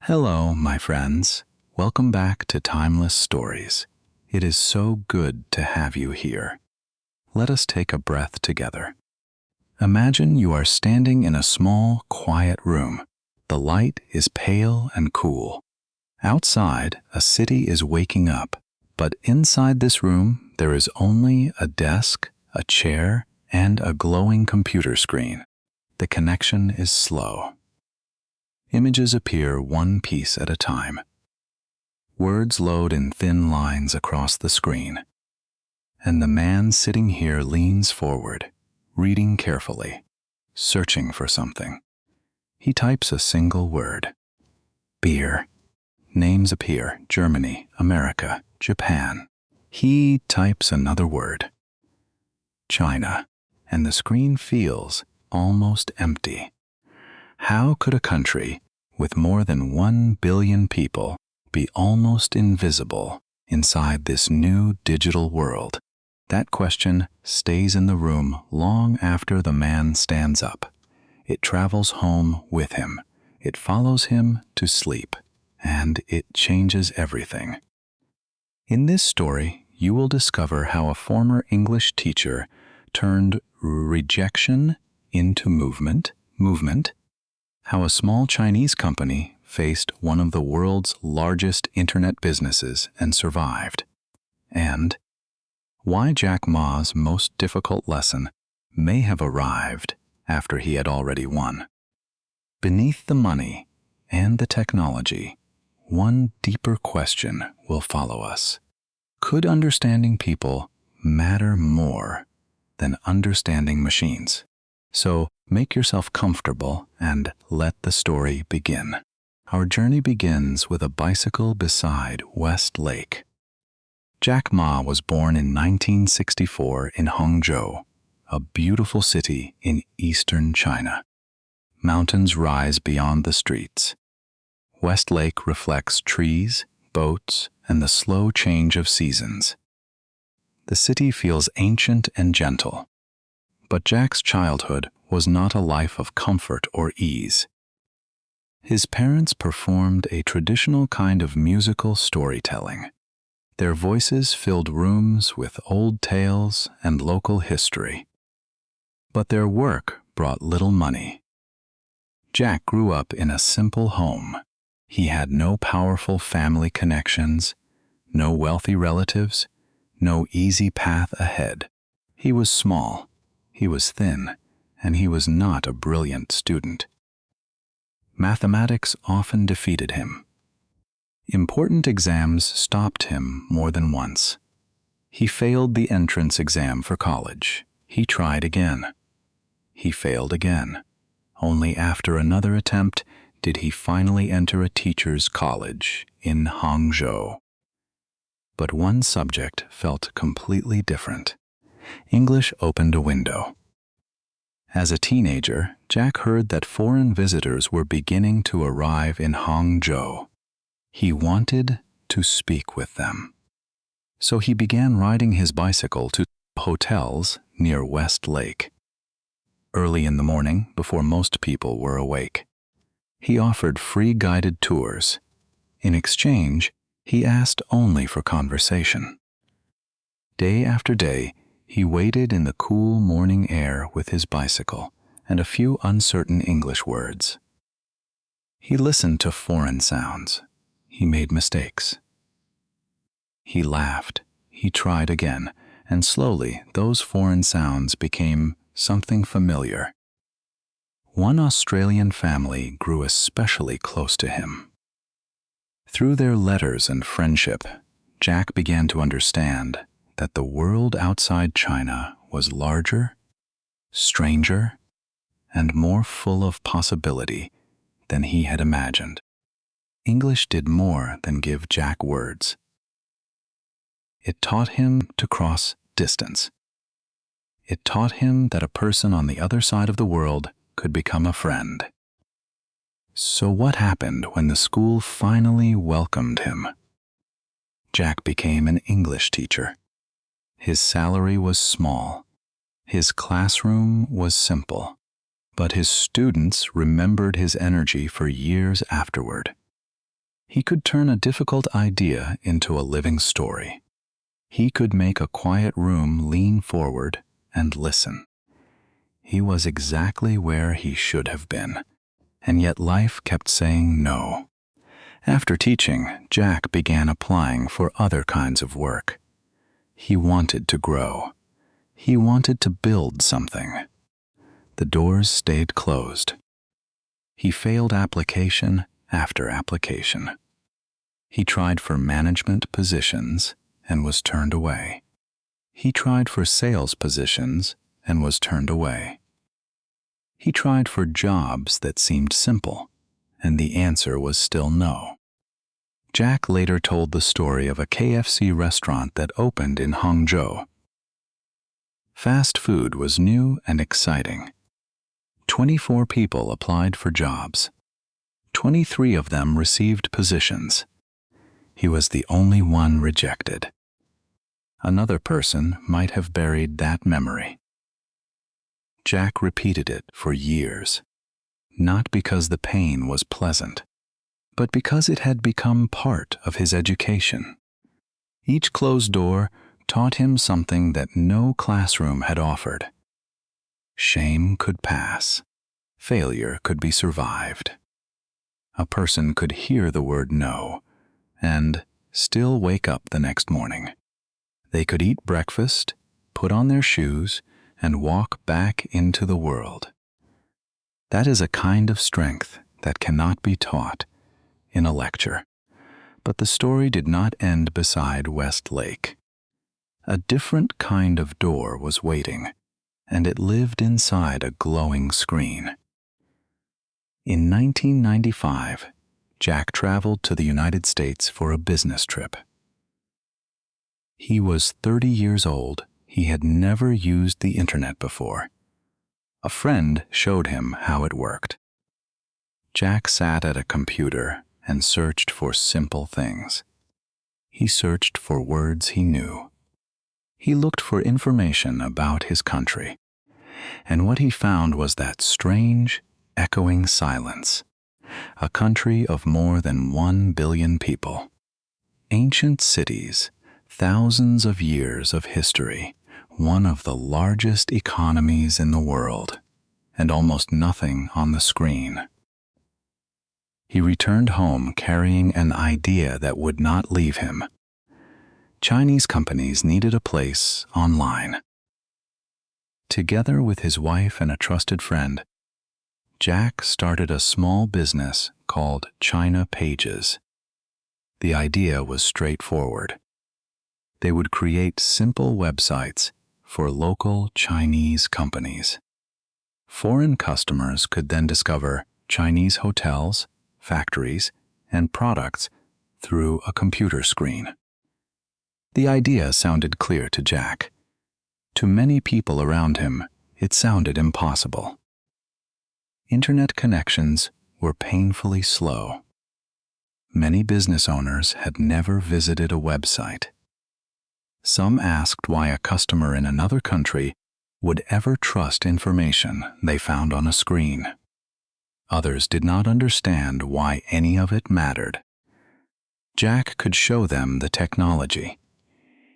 Hello, my friends. Welcome back to Timeless Stories. It is so good to have you here. Let us take a breath together. Imagine you are standing in a small, quiet room. The light is pale and cool. Outside, a city is waking up, but inside this room, there is only a desk, a chair, and a glowing computer screen. The connection is slow. Images appear one piece at a time. Words load in thin lines across the screen. And the man sitting here leans forward, reading carefully, searching for something. He types a single word. Beer. Names appear: Germany, America, Japan. He types another word. China. And the screen feels almost empty. How could a country with more than 1 billion people be almost invisible inside this new digital world? That question stays in the room long after the man stands up. It travels home with him. It follows him to sleep, and it changes everything. In this story, you will discover how a former English teacher turned rejection into movement, how a small Chinese company faced one of the world's largest internet businesses and survived, and why Jack Ma's most difficult lesson may have arrived after he had already won. Beneath the money and the technology, one deeper question will follow us. Could understanding people matter more than understanding machines? So make yourself comfortable and let the story begin. Our journey begins with a bicycle beside West Lake. Jack Ma was born in 1964 in Hangzhou, a beautiful city in eastern China. Mountains rise beyond the streets. West Lake reflects trees, boats, and the slow change of seasons. The city feels ancient and gentle. But Jack's childhood was not a life of comfort or ease. His parents performed a traditional kind of musical storytelling. Their voices filled rooms with old tales and local history. But their work brought little money. Jack grew up in a simple home. He had no powerful family connections, no wealthy relatives, no easy path ahead. He was small. He was thin, and he was not a brilliant student. Mathematics often defeated him. Important exams stopped him more than once. He failed the entrance exam for college. He tried again. He failed again. Only after another attempt did he finally enter a teacher's college in Hangzhou. But one subject felt completely different. English opened a window. As a teenager, Jack heard that foreign visitors were beginning to arrive in Hangzhou. He wanted to speak with them. So he began riding his bicycle to hotels near West Lake. Early in the morning, before most people were awake, he offered free guided tours. In exchange, he asked only for conversation. Day after day, he waited in the cool morning air with his bicycle and a few uncertain English words. He listened to foreign sounds. He made mistakes. He laughed. He tried again, and slowly those foreign sounds became something familiar. One Australian family grew especially close to him. Through their letters and friendship, Jack began to understand that the world outside China was larger, stranger, and more full of possibility than he had imagined. English did more than give Jack words. It taught him to cross distance. It taught him that a person on the other side of the world could become a friend. So what happened when the school finally welcomed him? Jack became an English teacher. His salary was small. His classroom was simple. But his students remembered his energy for years afterward. He could turn a difficult idea into a living story. He could make a quiet room lean forward and listen. He was exactly where he should have been, and yet life kept saying no. After teaching, Jack began applying for other kinds of work. He wanted to grow. He wanted to build something. The doors stayed closed. He failed application after application. He tried for management positions and was turned away. He tried for sales positions and was turned away. He tried for jobs that seemed simple, and the answer was still no. Jack later told the story of a KFC restaurant that opened in Hangzhou. Fast food was new and exciting. 24 people applied for jobs. 23 of them received positions. He was the only one rejected. Another person might have buried that memory. Jack repeated it for years, not because the pain was pleasant, but because it had become part of his education. Each closed door taught him something that no classroom had offered. Shame could pass. Failure could be survived. A person could hear the word no and still wake up the next morning. They could eat breakfast, put on their shoes, and walk back into the world. That is a kind of strength that cannot be taught in a lecture. But the story did not end beside Westlake. A different kind of door was waiting, and it lived inside a glowing screen. In 1995, Jack traveled to the United States for a business trip. He was 30 years old. He had never used the internet before. A friend showed him how it worked. Jack sat at a computer and searched for simple things. He searched for words he knew. He looked for information about his country, and what he found was that strange, echoing silence. A country of more than 1 billion people. Ancient cities, thousands of years of history, one of the largest economies in the world, and almost nothing on the screen. He returned home carrying an idea that would not leave him. Chinese companies needed a place online. Together with his wife and a trusted friend, Jack started a small business called China Pages. The idea was straightforward. They would create simple websites for local Chinese companies. Foreign customers could then discover Chinese hotels, factories, and products through a computer screen. The idea sounded clear to Jack. To many people around him, it sounded impossible. Internet connections were painfully slow. Many business owners had never visited a website. Some asked why a customer in another country would ever trust information they found on a screen. Others did not understand why any of it mattered. Jack could show them the technology.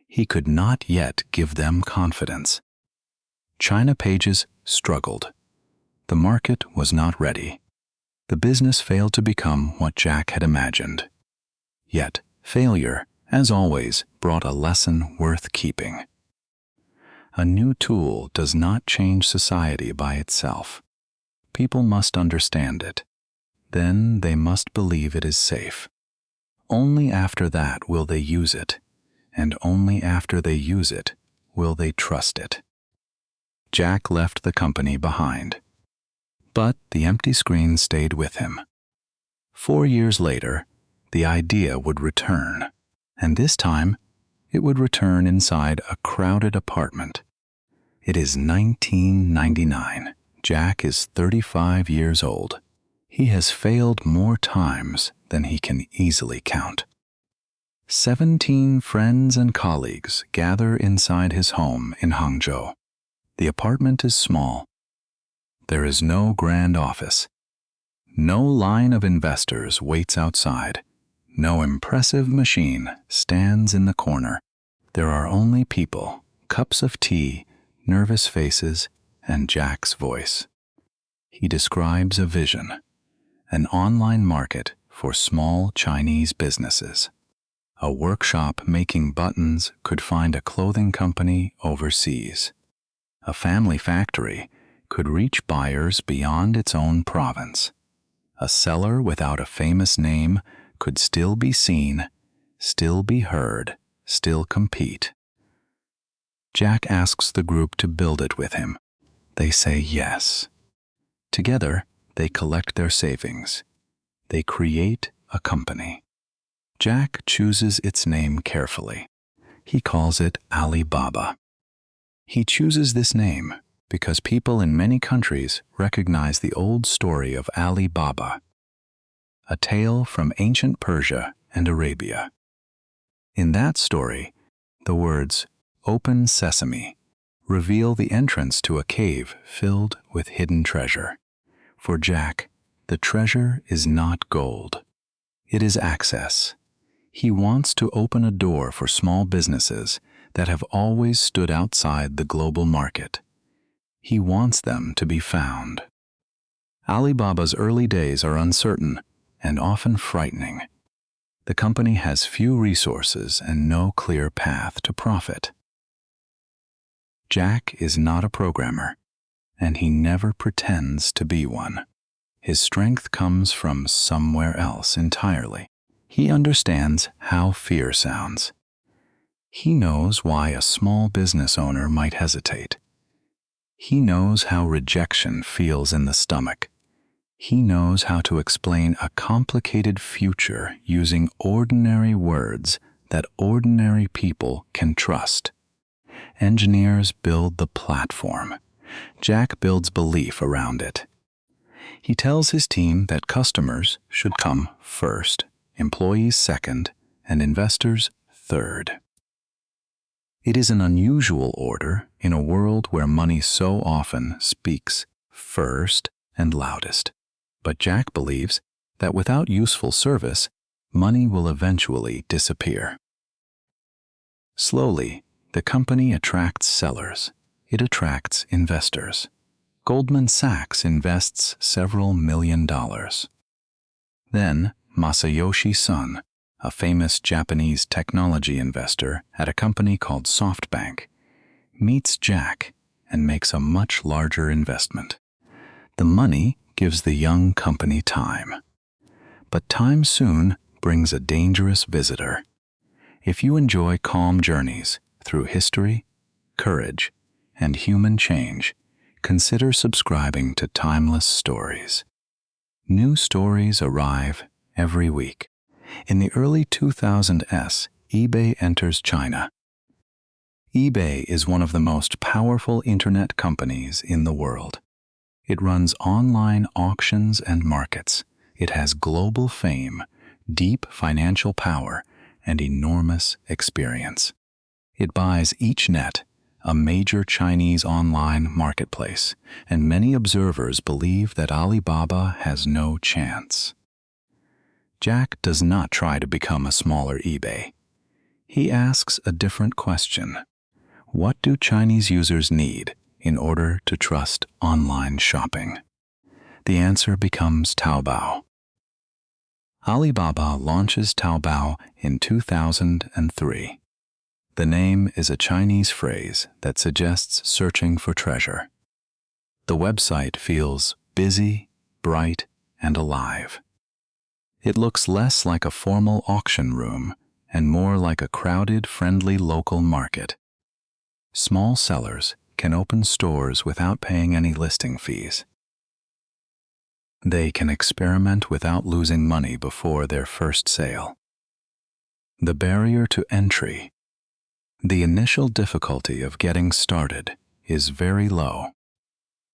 He could not yet give them confidence. China Pages struggled. The market was not ready. The business failed to become what Jack had imagined. Yet, failure, as always, brought a lesson worth keeping. A new tool does not change society by itself. People must understand it. Then they must believe it is safe. Only after that will they use it, and only after they use it will they trust it. Jack left the company behind. But the empty screen stayed with him. 4 years later, the idea would return, and this time it would return inside a crowded apartment. It is 1999. Jack is 35 years old. He has failed more times than he can easily count. 17 friends and colleagues gather inside his home in Hangzhou. The apartment is small. There is no grand office. No line of investors waits outside. No impressive machine stands in the corner. There are only people, cups of tea, nervous faces, and Jack's voice. He describes a vision, an online market for small Chinese businesses. A workshop making buttons could find a clothing company overseas. A family factory could reach buyers beyond its own province. A seller without a famous name could still be seen, still be heard, still compete. Jack asks the group to build it with him. They say yes. Together, they collect their savings. They create a company. Jack chooses its name carefully. He calls it Alibaba. He chooses this name because people in many countries recognize the old story of Alibaba, a tale from ancient Persia and Arabia. In that story, the words "Open Sesame" reveal the entrance to a cave filled with hidden treasure. For Jack, the treasure is not gold. It is access. He wants to open a door for small businesses that have always stood outside the global market. He wants them to be found. Alibaba's early days are uncertain and often frightening. The company has few resources and no clear path to profit. Jack is not a programmer, and he never pretends to be one. His strength comes from somewhere else entirely. He understands how fear sounds. He knows why a small business owner might hesitate. He knows how rejection feels in the stomach. He knows how to explain a complicated future using ordinary words that ordinary people can trust. Engineers build the platform. Jack builds belief around it. He tells his team that customers should come first, employees second, and investors third. It is an unusual order in a world where money so often speaks first and loudest. But Jack believes that without useful service, money will eventually disappear. Slowly, the company attracts sellers. It attracts investors. Goldman Sachs invests several $1 million. Then, Masayoshi Son, a famous Japanese technology investor at a company called SoftBank, meets Jack and makes a much larger investment. The money gives the young company time. But time soon brings a dangerous visitor. If you enjoy calm journeys through history, courage, and human change, consider subscribing to Timeless Stories. New stories arrive every week. In the early 2000s, eBay enters China. eBay is one of the most powerful internet companies in the world. It runs online auctions and markets. It has global fame, deep financial power, and enormous experience. It buys EachNet, a major Chinese online marketplace, and many observers believe that Alibaba has no chance. Jack does not try to become a smaller eBay. He asks a different question. What do Chinese users need in order to trust online shopping? The answer becomes Taobao. Alibaba launches Taobao in 2003. The name is a Chinese phrase that suggests searching for treasure. The website feels busy, bright, and alive. It looks less like a formal auction room and more like a crowded, friendly local market. Small sellers can open stores without paying any listing fees. They can experiment without losing money before their first sale. The barrier to entry. The initial difficulty of getting started is very low,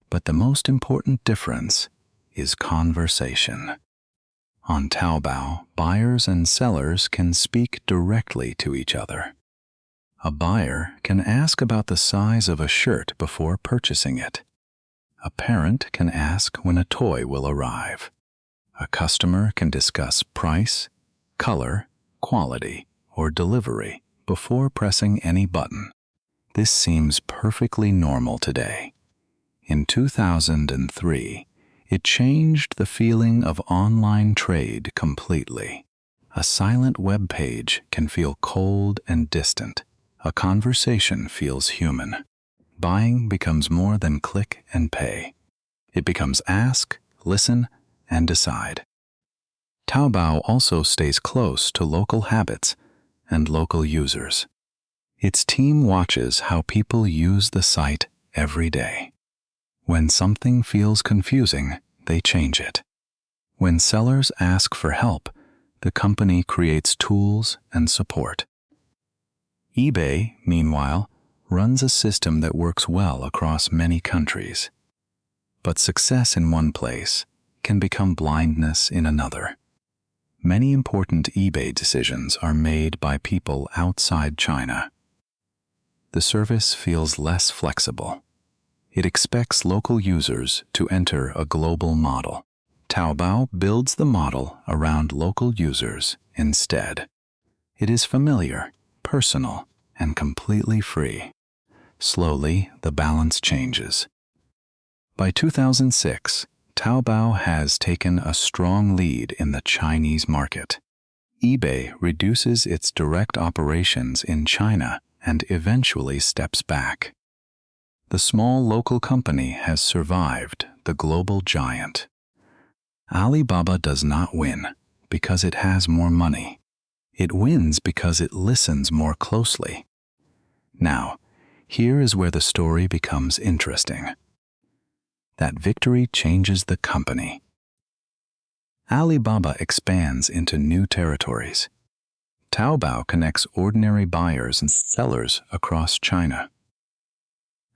but the most important difference is conversation. On Taobao, buyers and sellers can speak directly to each other. A buyer can ask about the size of a shirt before purchasing it. A parent can ask when a toy will arrive. A customer can discuss price, color, quality, or delivery before pressing any button. This seems perfectly normal today. In 2003, it changed the feeling of online trade completely. A silent web page can feel cold and distant. A conversation feels human. Buying becomes more than click and pay. It becomes ask, listen, and decide. Taobao also stays close to local habits and local users. Its team watches how people use the site every day. When something feels confusing, they change it. When sellers ask for help, the company creates tools and support. eBay, meanwhile, runs a system that works well across many countries. But success in one place can become blindness in another. Many important eBay decisions are made by people outside China. The service feels less flexible. It expects local users to enter a global model. Taobao builds the model around local users instead. It is familiar, personal, and completely free. Slowly, the balance changes. By 2006, Taobao has taken a strong lead in the Chinese market. eBay reduces its direct operations in China and eventually steps back. The small local company has survived the global giant. Alibaba does not win because it has more money. It wins because it listens more closely. Now, here is where the story becomes interesting. That victory changes the company. Alibaba expands into new territories. Taobao connects ordinary buyers and sellers across China.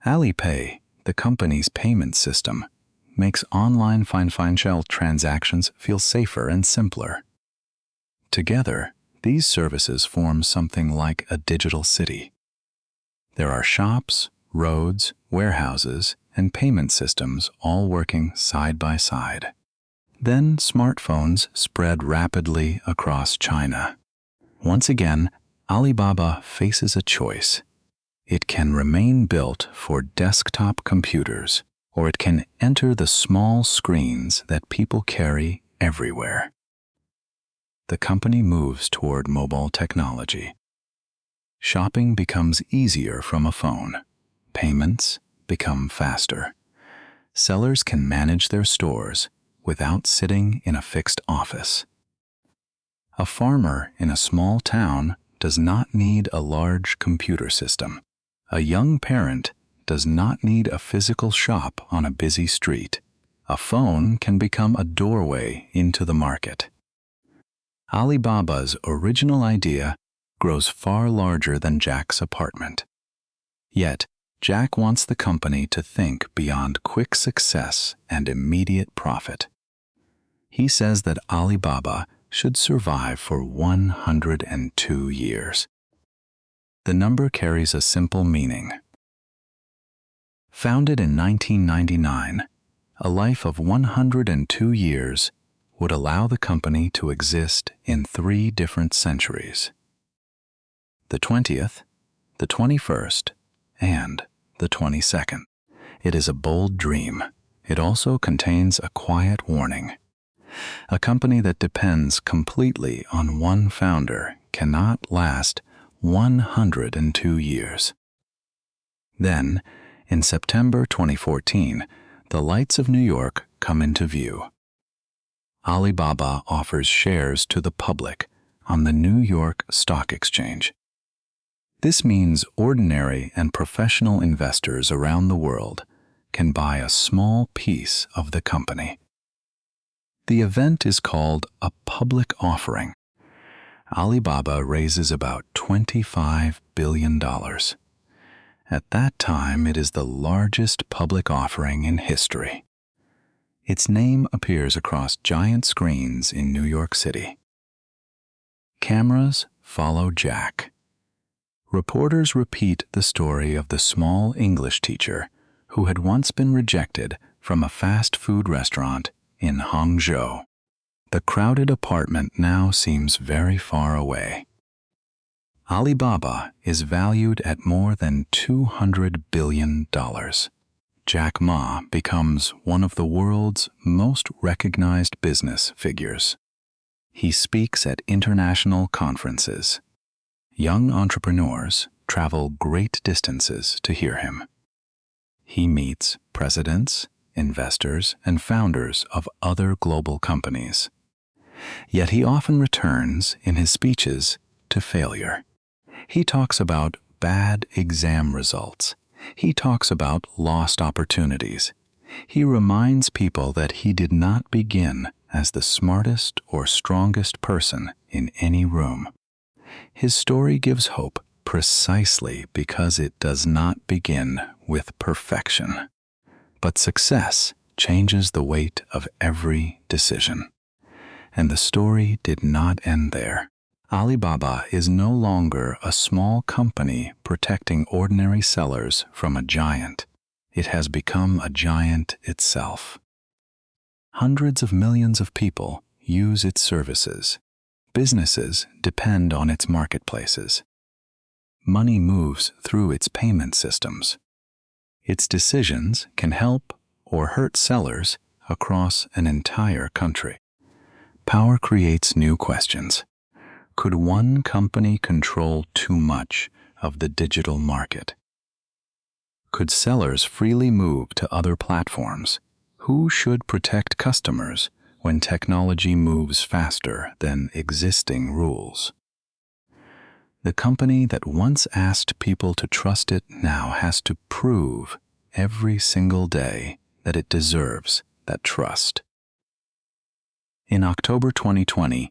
Alipay, the company's payment system, makes online financial transactions feel safer and simpler. Together, these services form something like a digital city. There are shops, roads, warehouses, and payment systems all working side by side. Then smartphones spread rapidly across China. Once again, Alibaba faces a choice. It can remain built for desktop computers, or it can enter the small screens that people carry everywhere. The company moves toward mobile technology. Shopping becomes easier from a phone. Payments become faster. Sellers can manage their stores without sitting in a fixed office. A farmer in a small town does not need a large computer system. A young parent does not need a physical shop on a busy street. A phone can become a doorway into the market. Alibaba's original idea grows far larger than Jack's apartment. Yet, Jack wants the company to think beyond quick success and immediate profit. He says that Alibaba should survive for 102 years. The number carries a simple meaning. Founded in 1999, a life of 102 years would allow the company to exist in 3 different centuries: the 20th, the 21st, and the 22nd. It is a bold dream. It also contains a quiet warning. A company that depends completely on one founder cannot last 102 years. Then, in September 2014, the lights of New York come into view. Alibaba offers shares to the public on the New York Stock Exchange. This means ordinary and professional investors around the world can buy a small piece of the company. The event is called a public offering. Alibaba raises about $25 billion. At that time, it is the largest public offering in history. Its name appears across giant screens in New York City. Cameras follow Jack. Reporters repeat the story of the small English teacher who had once been rejected from a fast food restaurant in Hangzhou. The crowded apartment now seems very far away. Alibaba is valued at more than $200 billion. Jack Ma becomes one of the world's most recognized business figures. He speaks at international conferences. Young entrepreneurs travel great distances to hear him. He meets presidents, investors, and founders of other global companies. Yet he often returns in his speeches to failure. He talks about bad exam results. He talks about lost opportunities. He reminds people that he did not begin as the smartest or strongest person in any room. His story gives hope precisely because it does not begin with perfection. But success changes the weight of every decision. And the story did not end there. Alibaba is no longer a small company protecting ordinary sellers from a giant. It has become a giant itself. Hundreds of millions of people use its services. Businesses depend on its marketplaces. Money moves through its payment systems. Its decisions can help or hurt sellers across an entire country. Power creates new questions. Could one company control too much of the digital market? Could sellers freely move to other platforms? Who should protect customers when technology moves faster than existing rules? The company that once asked people to trust it now has to prove every single day that it deserves that trust. In October 2020,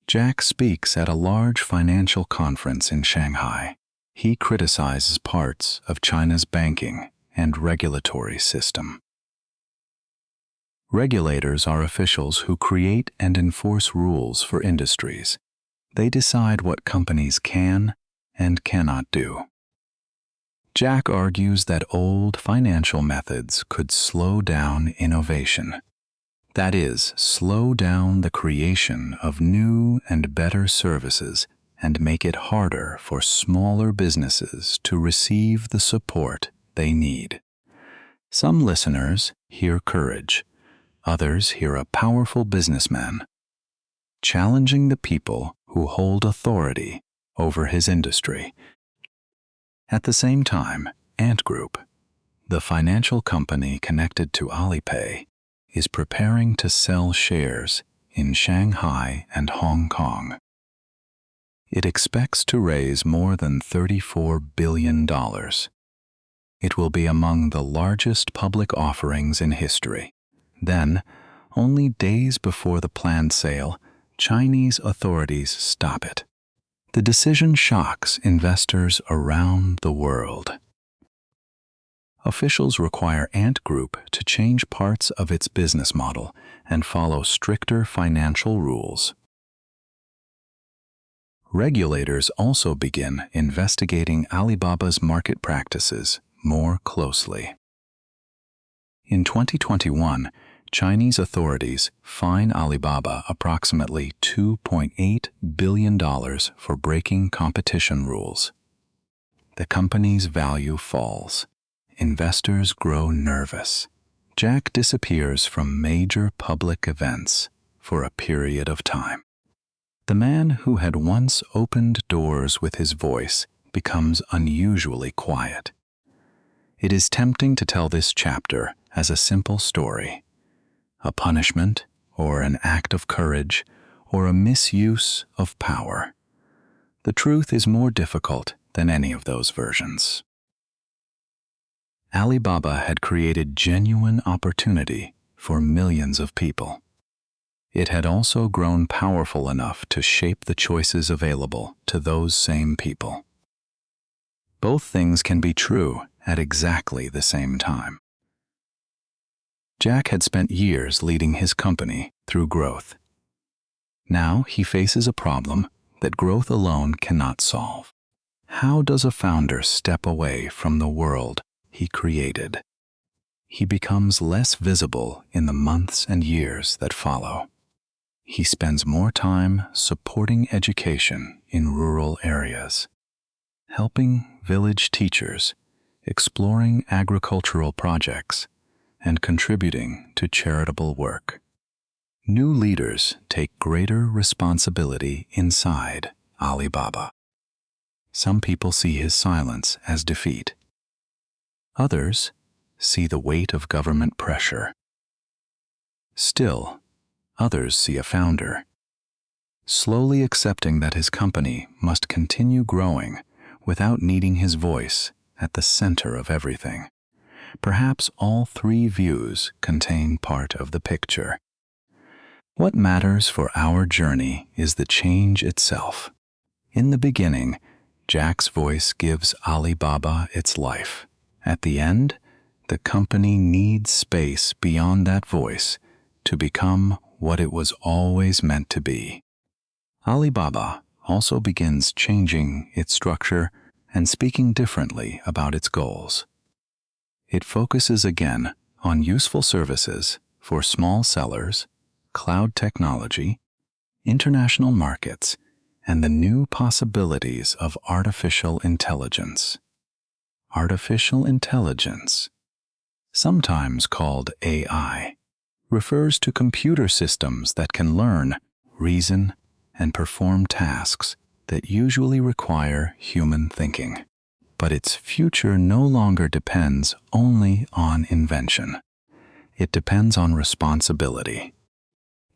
Jack speaks at a large financial conference in Shanghai. He criticizes parts of China's banking and regulatory system. Regulators are officials who create and enforce rules for industries. They decide what companies can and cannot do. Jack argues that old financial methods could slow down innovation. That is, slow down the creation of new and better services and make it harder for smaller businesses to receive the support they need. Some listeners hear courage. Others hear a powerful businessman challenging the people who hold authority over his industry. At the same time, Ant Group, the financial company connected to Alipay, is preparing to sell shares in Shanghai and Hong Kong. It expects to raise more than $34 billion. It will be among the largest public offerings in history. Then, only days before the planned sale, Chinese authorities stop it. The decision shocks investors around the world. Officials require Ant Group to change parts of its business model and follow stricter financial rules. Regulators also begin investigating Alibaba's market practices more closely. In 2021, Chinese authorities fine Alibaba approximately $2.8 billion for breaking competition rules. The company's value falls. Investors grow nervous. Jack disappears from major public events for a period of time. The man who had once opened doors with his voice becomes unusually quiet. It is tempting to tell this chapter as a simple story, a punishment or an act of courage or a misuse of power. The truth is more difficult than any of those versions. Alibaba had created genuine opportunity for millions of people. It had also grown powerful enough to shape the choices available to those same people. Both things can be true at exactly the same time. Jack had spent years leading his company through growth. Now he faces a problem that growth alone cannot solve. How does a founder step away from the world he created? He becomes less visible in the months and years that follow. He spends more time supporting education in rural areas, helping village teachers, exploring agricultural projects, and contributing to charitable work. New leaders take greater responsibility inside Alibaba. Some people see his silence as defeat. Others see the weight of government pressure. Still, others see a founder, slowly accepting that his company must continue growing without needing his voice at the center of everything. Perhaps all three views contain part of the picture. What matters for our journey is the change itself. In the beginning, Jack's voice gives Alibaba its life. At the end, the company needs space beyond that voice to become what it was always meant to be. Alibaba also begins changing its structure and speaking differently about its goals. It focuses again on useful services for small sellers, cloud technology, international markets, and the new possibilities of artificial intelligence. Artificial intelligence, sometimes called AI, refers to computer systems that can learn, reason, and perform tasks that usually require human thinking. But its future no longer depends only on invention. It depends on responsibility.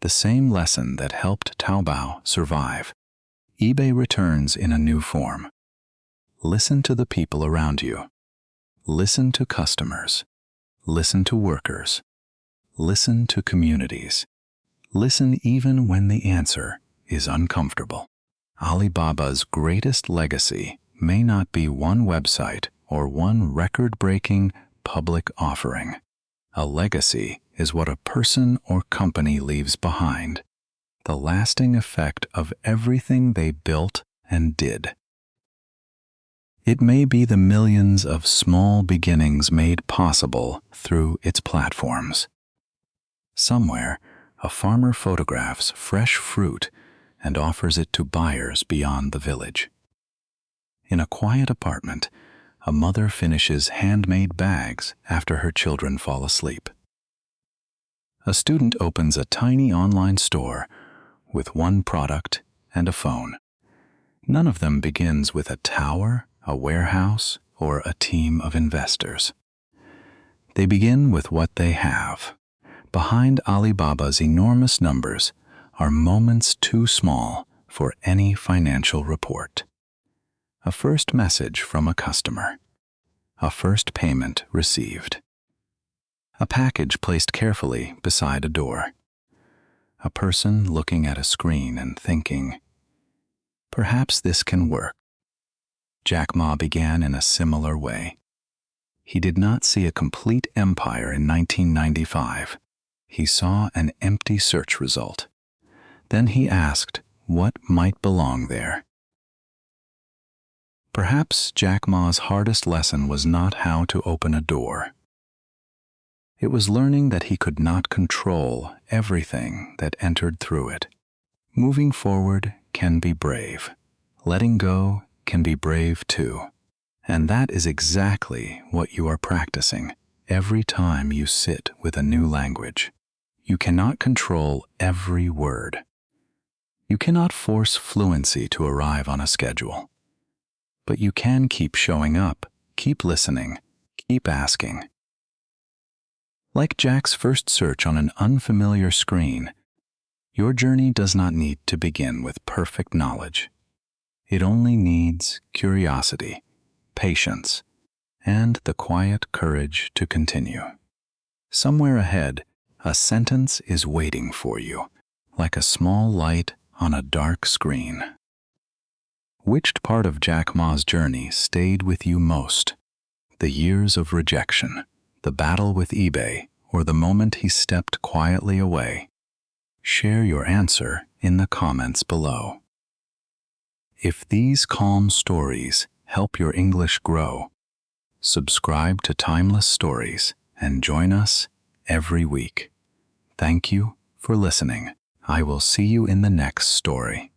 The same lesson that helped Taobao survive, eBay returns in a new form. Listen to the people around you. Listen to customers. Listen to workers. Listen to communities. Listen even when the answer is uncomfortable. Alibaba's greatest legacy may not be one website or one record-breaking public offering. A legacy is what a person or company leaves behind, the lasting effect of everything they built and did. It may be the millions of small beginnings made possible through its platforms. Somewhere, a farmer photographs fresh fruit and offers it to buyers beyond the village. In a quiet apartment, a mother finishes handmade bags after her children fall asleep. A student opens a tiny online store with one product and a phone. None of them begins with a tower, a warehouse, or a team of investors. They begin with what they have. Behind Alibaba's enormous numbers are moments too small for any financial report. A first message from a customer. A first payment received. A package placed carefully beside a door. A person looking at a screen and thinking, perhaps this can work. Jack Ma began in a similar way. He did not see a complete empire in 1995. He saw an empty search result. Then he asked what might belong there. Perhaps Jack Ma's hardest lesson was not how to open a door. It was learning that he could not control everything that entered through it. Moving forward can be brave. Letting go can be brave too. And that is exactly what you are practicing every time you sit with a new language. You cannot control every word. You cannot force fluency to arrive on a schedule. But you can keep showing up, keep listening, keep asking. Like Jack's first search on an unfamiliar screen, your journey does not need to begin with perfect knowledge. It only needs curiosity, patience, and the quiet courage to continue. Somewhere ahead, a sentence is waiting for you, like a small light on a dark screen. Which part of Jack Ma's journey stayed with you most? The years of rejection, the battle with eBay, or the moment he stepped quietly away? Share your answer in the comments below. If these calm stories help your English grow, subscribe to Timeless Stories and join us every week. Thank you for listening. I will see you in the next story.